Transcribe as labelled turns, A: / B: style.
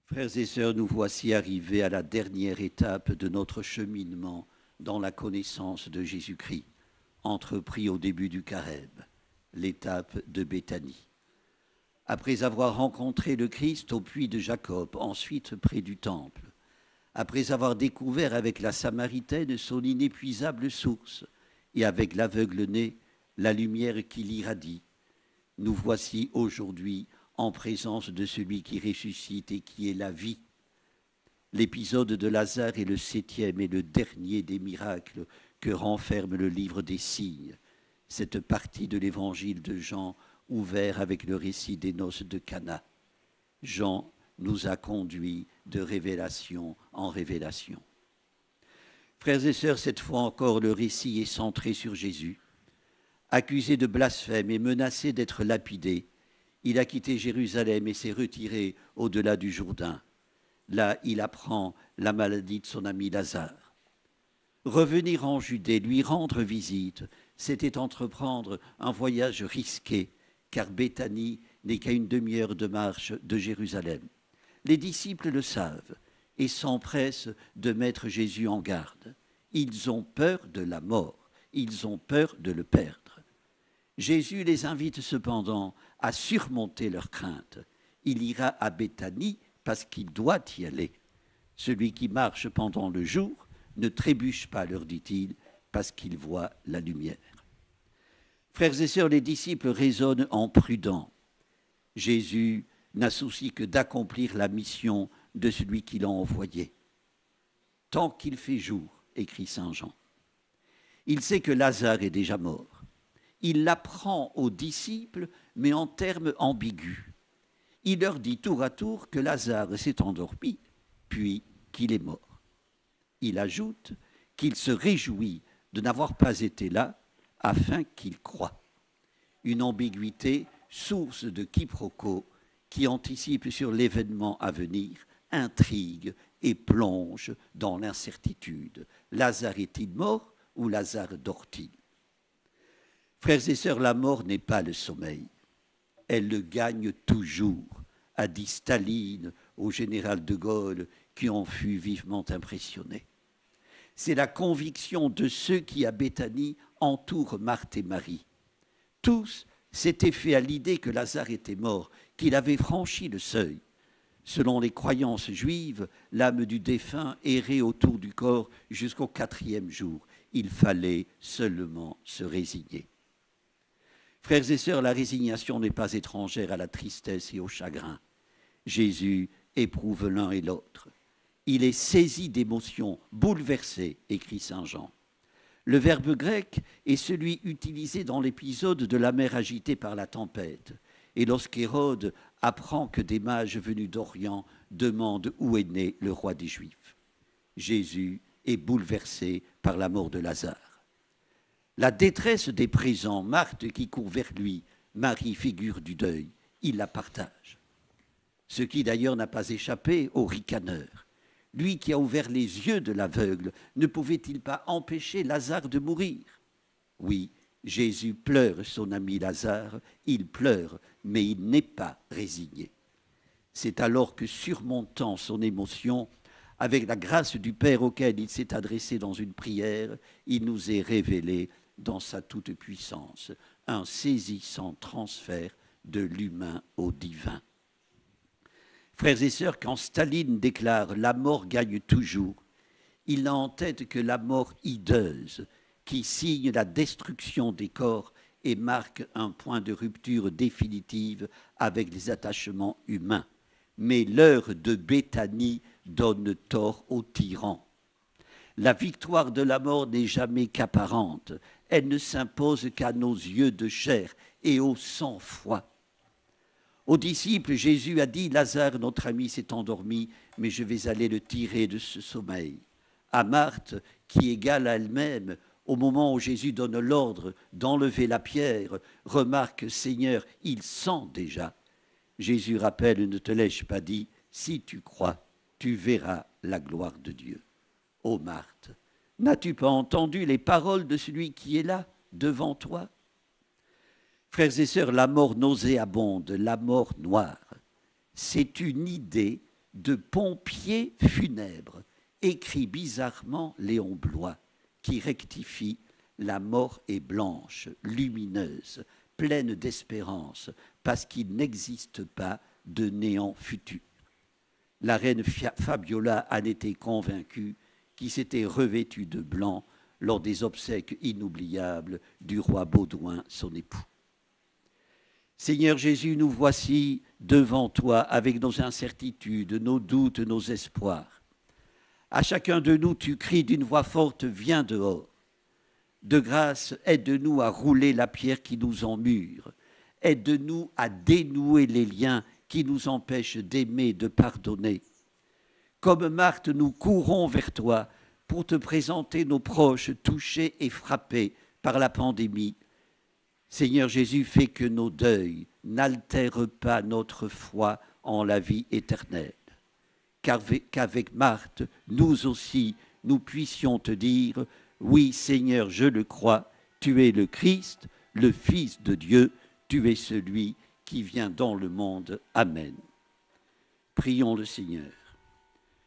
A: Frères et sœurs, nous voici arrivés à la dernière étape de notre cheminement dans la connaissance de Jésus-Christ, entrepris au début du Carême, l'étape de Béthanie. Après avoir rencontré le Christ au puits de Jacob, ensuite près du temple, après avoir découvert avec la Samaritaine son inépuisable source et avec l'aveugle-né la lumière qui l'irradie, nous voici aujourd'hui en présence de celui qui ressuscite et qui est la vie. L'épisode de Lazare est le 7e et le dernier des miracles que renferme le livre des signes, cette partie de l'évangile de Jean ouvert avec le récit des noces de Cana. Jean nous a conduits de révélation en révélation. Frères et sœurs, cette fois encore, le récit est centré sur Jésus. Accusé de blasphème et menacé d'être lapidé, il a quitté Jérusalem et s'est retiré au-delà du Jourdain. Là, il apprend la maladie de son ami Lazare. Revenir en Judée, lui rendre visite, c'était entreprendre un voyage risqué, car Béthanie n'est qu'à une demi-heure de marche de Jérusalem. Les disciples le savent et s'empressent de mettre Jésus en garde. Ils ont peur de la mort, ils ont peur de le perdre. Jésus les invite cependant à surmonter leurs craintes. Il ira à Béthanie parce qu'il doit y aller. Celui qui marche pendant le jour ne trébuche pas, leur dit-il, parce qu'il voit la lumière. Frères et sœurs, les disciples raisonnent en prudents. Jésus n'a souci que d'accomplir la mission de celui qui l'a envoyé. Tant qu'il fait jour, écrit saint Jean. Il sait que Lazare est déjà mort. Il l'apprend aux disciples, mais en termes ambigus. Il leur dit tour à tour que Lazare s'est endormi, puis qu'il est mort. Il ajoute qu'il se réjouit de n'avoir pas été là, afin qu'il croie. Une ambiguïté, source de quiproquos, qui anticipe sur l'événement à venir, intrigue et plonge dans l'incertitude. Lazare est-il mort ou Lazare dort-il? Frères et sœurs, la mort n'est pas le sommeil. Elle le gagne toujours, a dit Staline au général de Gaulle, qui en fut vivement impressionné. C'est la conviction de ceux qui, à Béthanie, entourent Marthe et Marie. Tous s'étaient fait à l'idée que Lazare était mort, qu'il avait franchi le seuil. Selon les croyances juives, l'âme du défunt errait autour du corps jusqu'au 4e jour. Il fallait seulement se résigner. Frères et sœurs, la résignation n'est pas étrangère à la tristesse et au chagrin. Jésus éprouve l'un et l'autre. Il est saisi d'émotions, bouleversé, écrit saint Jean. Le verbe grec est celui utilisé dans l'épisode de la mer agitée par la tempête. Et lorsqu'Hérode apprend que des mages venus d'Orient demandent où est né le roi des Juifs. Jésus est bouleversé par la mort de Lazare. La détresse des présents, Marthe qui court vers lui, Marie, figure du deuil, il la partage. Ce qui d'ailleurs n'a pas échappé au ricaneur. Lui qui a ouvert les yeux de l'aveugle, ne pouvait-il pas empêcher Lazare de mourir? Oui, Jésus pleure son ami Lazare, il pleure, mais il n'est pas résigné. C'est alors que, surmontant son émotion, avec la grâce du Père auquel il s'est adressé dans une prière, il nous est révélé dans sa toute-puissance, un saisissant transfert de l'humain au divin. Frères et sœurs, quand Staline déclare « la mort gagne toujours », il n'a en tête que la mort hideuse, qui signe la destruction des corps et marque un point de rupture définitive avec les attachements humains. Mais l'heure de Béthanie donne tort aux tyrans. La victoire de la mort n'est jamais qu'apparente. Elle ne s'impose qu'à nos yeux de chair et au sang-froid. Aux disciples, Jésus a dit « Lazare, notre ami, s'est endormi, mais je vais aller le tirer de ce sommeil ». À Marthe, qui égale à elle-même, au moment où Jésus donne l'ordre d'enlever la pierre, remarque « Seigneur, il sent déjà ». Jésus rappelle « Ne te l'ai-je pas dit, si tu crois, tu verras la gloire de Dieu ». Ô Marthe, n'as-tu pas entendu les paroles de celui qui est là, devant toi? Frères et sœurs, la mort nauséabonde, la mort noire, c'est une idée de pompier funèbre, écrit bizarrement Léon Bloy, qui rectifie « La mort est blanche, lumineuse, pleine d'espérance, parce qu'il n'existe pas de néant futur. » La reine Fabiola en était convaincue, qui s'était revêtue de blanc lors des obsèques inoubliables du roi Baudouin, son époux. Seigneur Jésus, nous voici devant toi avec nos incertitudes, nos doutes, nos espoirs. À chacun de nous, tu cries d'une voix forte, viens dehors. De grâce, aide-nous à rouler la pierre qui nous emmure. Aide-nous à dénouer les liens qui nous empêchent d'aimer, de pardonner. Comme Marthe, nous courons vers toi pour te présenter nos proches touchés et frappés par la pandémie. Seigneur Jésus, fais que nos deuils n'altèrent pas notre foi en la vie éternelle. Qu'avec Marthe, nous aussi, nous puissions te dire, oui Seigneur, je le crois, tu es le Christ, le Fils de Dieu, tu es celui qui vient dans le monde. Amen. Prions le Seigneur.